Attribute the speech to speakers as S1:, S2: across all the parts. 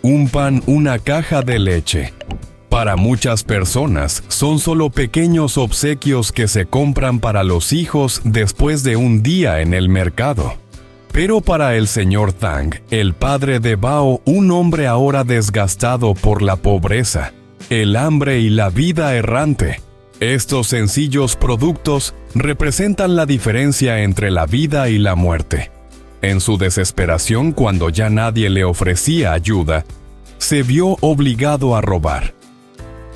S1: un pan, una caja de leche. Para muchas personas, son solo pequeños obsequios que se compran para los hijos después de un día en el mercado. Pero para el señor Tang, el padre de Bao, un hombre ahora desgastado por la pobreza, el hambre y la vida errante, estos sencillos productos representan la diferencia entre la vida y la muerte. En su desesperación, cuando ya nadie le ofrecía ayuda, se vio obligado a robar.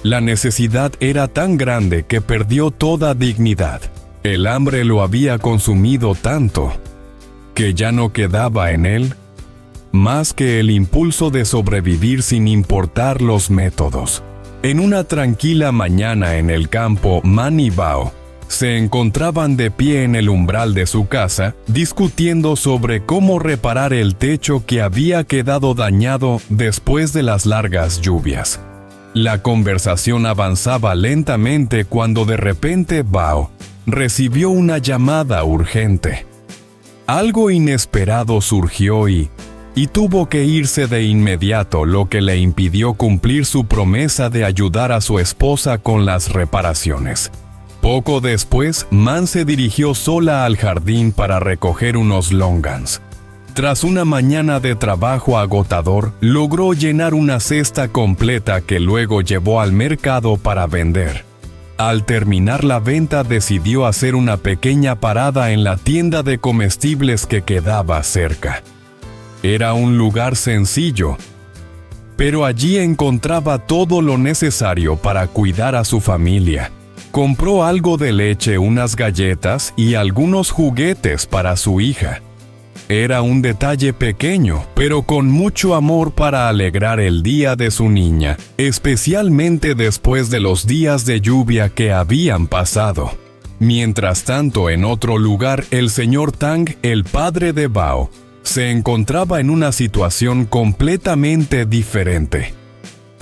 S1: La necesidad era tan grande que perdió toda dignidad. El hambre lo había consumido tanto que ya no quedaba en él más que el impulso de sobrevivir sin importar los métodos. En una tranquila mañana en el campo, Man y Bao se encontraban de pie en el umbral de su casa, discutiendo sobre cómo reparar el techo que había quedado dañado después de las largas lluvias. La conversación avanzaba lentamente cuando de repente Bao recibió una llamada urgente. Algo inesperado surgió y tuvo que irse de inmediato, lo que le impidió cumplir su promesa de ayudar a su esposa con las reparaciones. Poco después, Man se dirigió sola al jardín para recoger unos longans. Tras una mañana de trabajo agotador, logró llenar una cesta completa que luego llevó al mercado para vender. Al terminar la venta, decidió hacer una pequeña parada en la tienda de comestibles que quedaba cerca. Era un lugar sencillo, pero allí encontraba todo lo necesario para cuidar a su familia. Compró algo de leche, unas galletas y algunos juguetes para su hija. Era un detalle pequeño, pero con mucho amor para alegrar el día de su niña, especialmente después de los días de lluvia que habían pasado. Mientras tanto, en otro lugar, el señor Tang, el padre de Bao, se encontraba en una situación completamente diferente.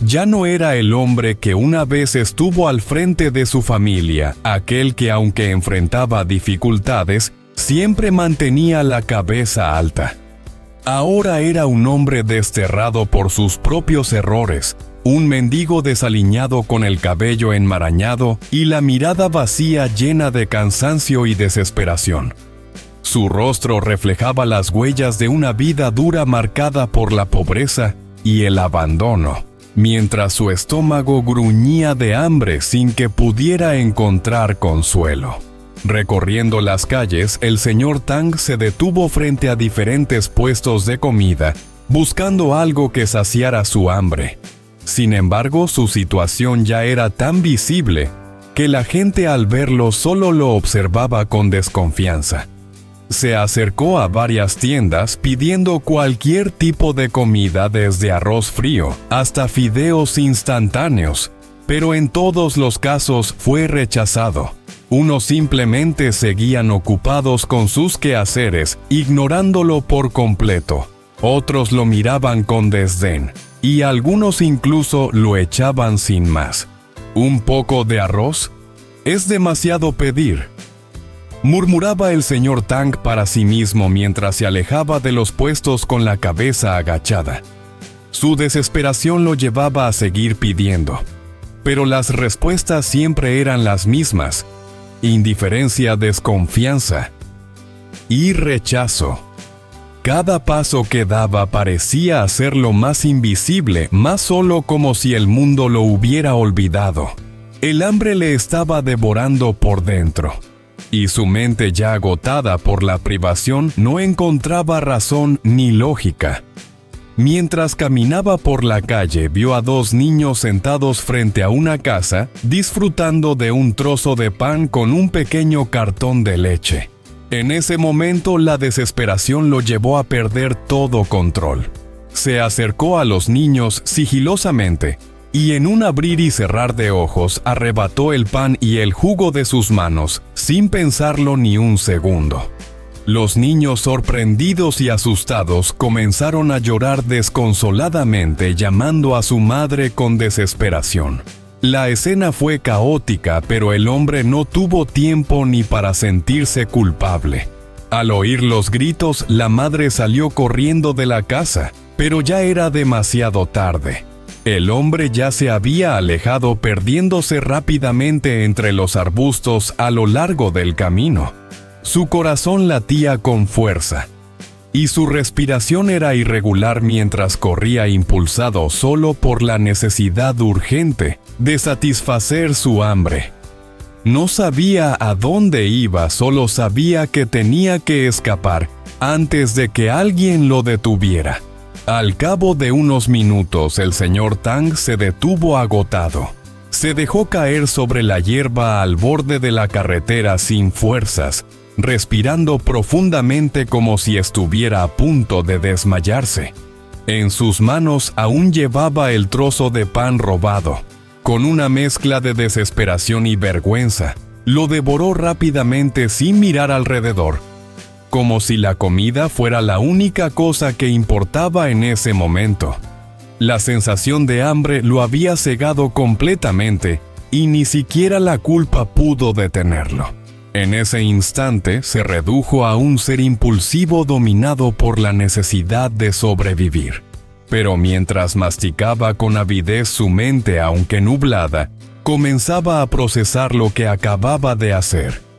S1: Ya no era el hombre que una vez estuvo al frente de su familia, aquel que, aunque enfrentaba dificultades, siempre mantenía la cabeza alta. Ahora era un hombre desterrado por sus propios errores, un mendigo desaliñado con el cabello enmarañado y la mirada vacía llena de cansancio y desesperación. Su rostro reflejaba las huellas de una vida dura marcada por la pobreza y el abandono, mientras su estómago gruñía de hambre sin que pudiera encontrar consuelo. Recorriendo las calles, el señor Tang se detuvo frente a diferentes puestos de comida, buscando algo que saciara su hambre. Sin embargo, su situación ya era tan visible que la gente al verlo solo lo observaba con desconfianza. Se acercó a varias tiendas pidiendo cualquier tipo de comida, desde arroz frío hasta fideos instantáneos, pero en todos los casos fue rechazado. Unos simplemente seguían ocupados con sus quehaceres, ignorándolo por completo. Otros lo miraban con desdén, y algunos incluso lo echaban sin más. ¿Un poco de arroz? Es demasiado pedir, murmuraba el señor Tang para sí mismo mientras se alejaba de los puestos con la cabeza agachada. Su desesperación lo llevaba a seguir pidiendo, pero las respuestas siempre eran las mismas: indiferencia, desconfianza y rechazo. Cada paso que daba parecía hacerlo más invisible, más solo, como si el mundo lo hubiera olvidado. El hambre le estaba devorando por dentro, y su mente, ya agotada por la privación, no encontraba razón ni lógica. Mientras caminaba por la calle, vio a dos niños sentados frente a una casa, disfrutando de un trozo de pan con un pequeño cartón de leche. En ese momento, la desesperación lo llevó a perder todo control. Se acercó a los niños sigilosamente y, en un abrir y cerrar de ojos, arrebató el pan y el jugo de sus manos, sin pensarlo ni un segundo. Los niños, sorprendidos y asustados, comenzaron a llorar desconsoladamente, llamando a su madre con desesperación. La escena fue caótica, pero el hombre no tuvo tiempo ni para sentirse culpable. Al oír los gritos, la madre salió corriendo de la casa, Pero ya era demasiado tarde. El hombre ya se había alejado, perdiéndose rápidamente entre los arbustos a lo largo del camino. Su corazón latía con fuerza, y su respiración era irregular mientras corría, impulsado solo por la necesidad urgente de satisfacer su hambre. No sabía a dónde iba, solo sabía que tenía que escapar antes de que alguien lo detuviera. Al cabo de unos minutos, el señor Tang se detuvo agotado. Se dejó caer sobre la hierba al borde de la carretera sin fuerzas, respirando profundamente como si estuviera a punto de desmayarse. En sus manos aún llevaba el trozo de pan robado. Con una mezcla de desesperación y vergüenza, lo devoró rápidamente sin mirar alrededor, como si la comida fuera la única cosa que importaba en ese momento. La sensación de hambre lo había cegado completamente y ni siquiera la culpa pudo detenerlo. En ese instante se redujo a un ser impulsivo dominado por la necesidad de sobrevivir. Pero mientras masticaba con avidez, su mente, aunque nublada, comenzaba a procesar lo que acababa de hacer.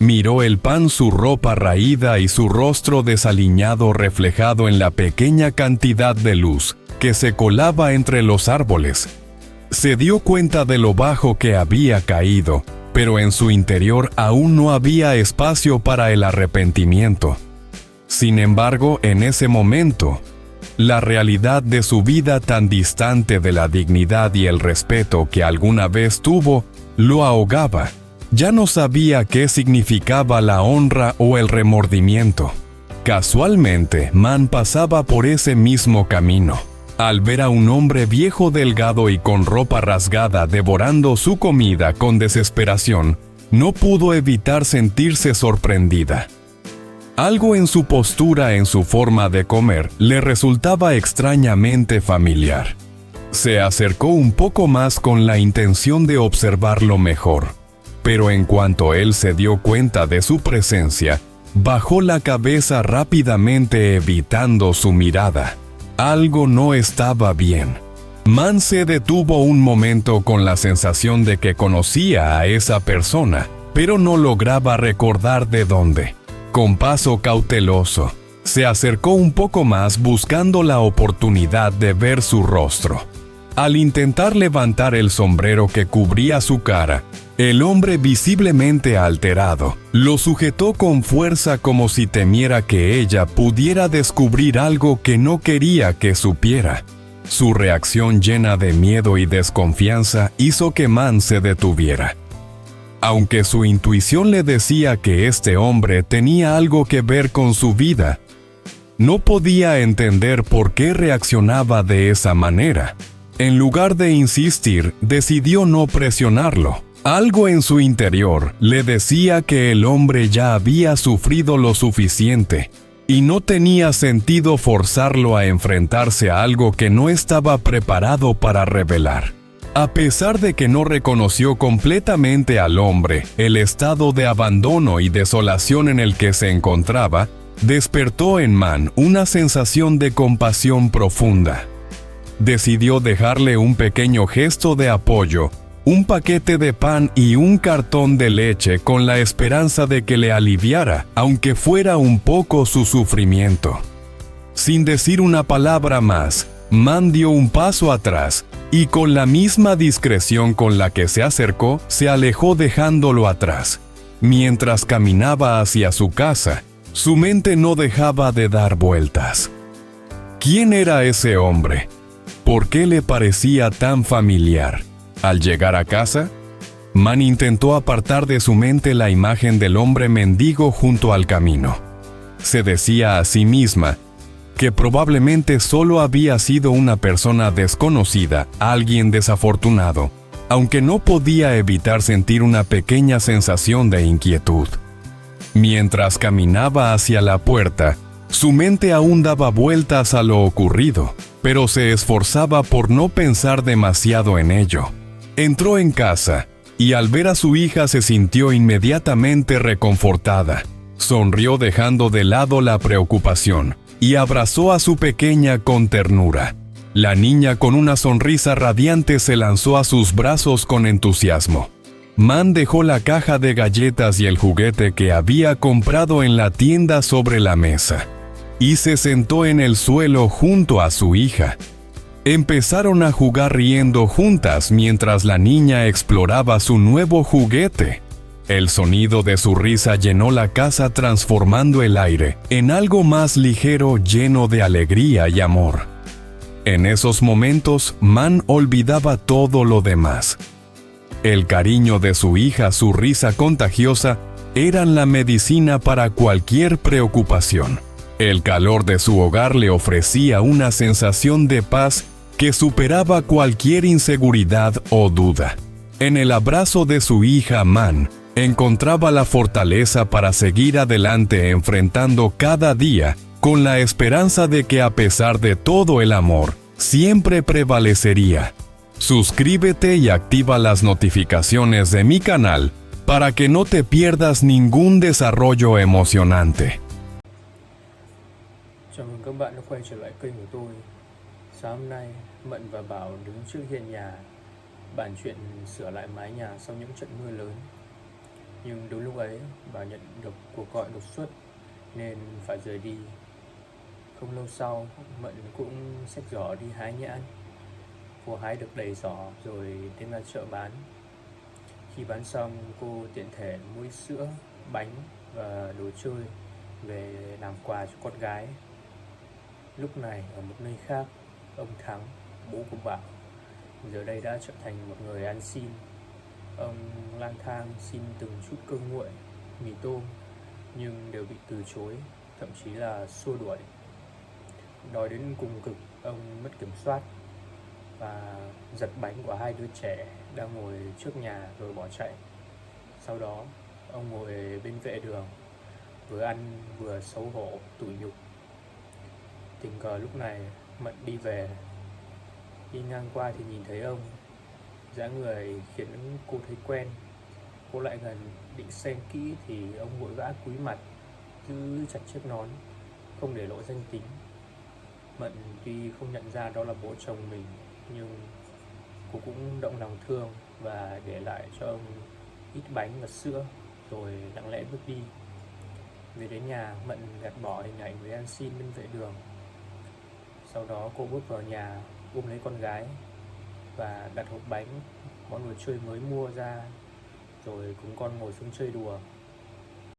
S1: Miró el pan, su ropa raída y su rostro desaliñado reflejado en la pequeña cantidad de luz que se colaba entre los árboles. Se dio cuenta de lo bajo que había caído, pero en su interior aún no había espacio para el arrepentimiento. Sin embargo, en ese momento, la realidad de su vida, tan distante de la dignidad y el respeto que alguna vez tuvo, lo ahogaba. Ya no sabía qué significaba la honra o el remordimiento. Casualmente, Man pasaba por ese mismo camino. Al ver a un hombre viejo, delgado y con ropa rasgada devorando su comida con desesperación, no pudo evitar sentirse sorprendida. Algo en su postura, en su forma de comer, le resultaba extrañamente familiar. Se acercó un poco más con la intención de observarlo mejor. Pero en cuanto él se dio cuenta de su presencia, bajó la cabeza rápidamente, evitando su mirada. Algo no estaba bien. Man se detuvo un momento con la sensación de que conocía a esa persona, pero no lograba recordar de dónde. Con paso cauteloso, se acercó un poco más buscando la oportunidad de ver su rostro. Al intentar levantar el sombrero que cubría su cara, el hombre, visiblemente alterado, lo sujetó con fuerza como si temiera que ella pudiera descubrir algo que no quería que supiera. Su reacción, llena de miedo y desconfianza, hizo que Man se detuviera. Aunque su intuición le decía que este hombre tenía algo que ver con su vida, no podía entender por qué reaccionaba de esa manera. En lugar de insistir, decidió no presionarlo. Algo en su interior le decía que el hombre ya había sufrido lo suficiente y no tenía sentido forzarlo a enfrentarse a algo que no estaba preparado para revelar. A pesar de que no reconoció completamente al hombre, el estado de abandono y desolación en el que se encontraba despertó en Man una sensación de compasión profunda. Decidió dejarle un pequeño gesto de apoyo, un paquete de pan y un cartón de leche, con la esperanza de que le aliviara, aunque fuera un poco, su sufrimiento. Sin decir una palabra más, Man dio un paso atrás y, con la misma discreción con la que se acercó, se alejó dejándolo atrás. Mientras caminaba hacia su casa, su mente no dejaba de dar vueltas. ¿Quién era ese hombre? ¿Por qué le parecía tan familiar? Al llegar a casa, Man intentó apartar de su mente la imagen del hombre mendigo junto al camino. Se decía a sí misma que probablemente solo había sido una persona desconocida, alguien desafortunado, aunque no podía evitar sentir una pequeña sensación de inquietud. Mientras caminaba hacia la puerta, su mente aún daba vueltas a lo ocurrido, pero se esforzaba por no pensar demasiado en ello. Entró en casa, y al ver a su hija se sintió inmediatamente reconfortada. Sonrió dejando de lado la preocupación, y abrazó a su pequeña con ternura. La niña con una sonrisa radiante se lanzó a sus brazos con entusiasmo. Man dejó la caja de galletas y el juguete que había comprado en la tienda sobre la mesa y se sentó en el suelo junto a su hija. Empezaron a jugar riendo juntas mientras la niña exploraba su nuevo juguete. El sonido de su risa llenó la casa, transformando el aire en algo más ligero, lleno de alegría y amor. En esos momentos, Man olvidaba todo lo demás. El cariño de su hija, su risa contagiosa, eran la medicina para cualquier preocupación. El calor de su hogar le ofrecía una sensación de paz que superaba cualquier inseguridad o duda. En el abrazo de su hija, Man encontraba la fortaleza para seguir adelante, enfrentando cada día con la esperanza de que, a pesar de todo, el amor siempre prevalecería. Suscríbete y activa las notificaciones de mi canal para que no te pierdas ningún desarrollo emocionante.
S2: Chào mừng các bạn đã quay trở lại kênh của tôi. Sáng hôm nay, Mận và Bảo đứng trước hiên nhà, bàn chuyện sửa lại mái nhà sau những trận mưa lớn. Nhưng đúng lúc ấy, Bảo nhận được cuộc gọi đột xuất nên phải rời đi. Không lâu sau, Mận cũng xách giỏ đi hái nhãn. Cô hái được đầy giỏ rồi đem ra chợ bán. Khi bán xong, cô tiện thể mua sữa, bánh và đồ chơi về làm quà cho con gái. Lúc này, ở một nơi khác, ông Thắng, bố của Bảo, giờ đây đã trở thành một người ăn xin. Ông lang thang xin từng chút cơm nguội, mì tôm, nhưng đều bị từ chối, thậm chí là xua đuổi. Đói đến cùng cực, ông mất kiểm soát và giật bánh của hai đứa trẻ đang ngồi trước nhà rồi bỏ chạy. Sau đó, ông ngồi bên vệ đường, vừa ăn vừa xấu hổ, tủi nhục. Tình cờ lúc này Mận đi về, đi ngang qua thì nhìn thấy ông. Dáng người khiến cô thấy quen. Cô lại gần định xem kỹ thì ông vội vã cúi mặt, giữ chặt chiếc nón, không để lộ danh tính. Mận tuy không nhận ra đó là bố chồng mình, nhưng cô cũng động lòng thương và để lại cho ông ít bánh và sữa, rồi lặng lẽ bước đi. Về đến nhà, Mận gạt bỏ hình ảnh người ăn xin bên vệ đường. Sau đó cô bước vào nhà, ôm lấy con gái và đặt hộp bánh, món đồ chơi mới mua ra, rồi cùng con ngồi xuống chơi đùa.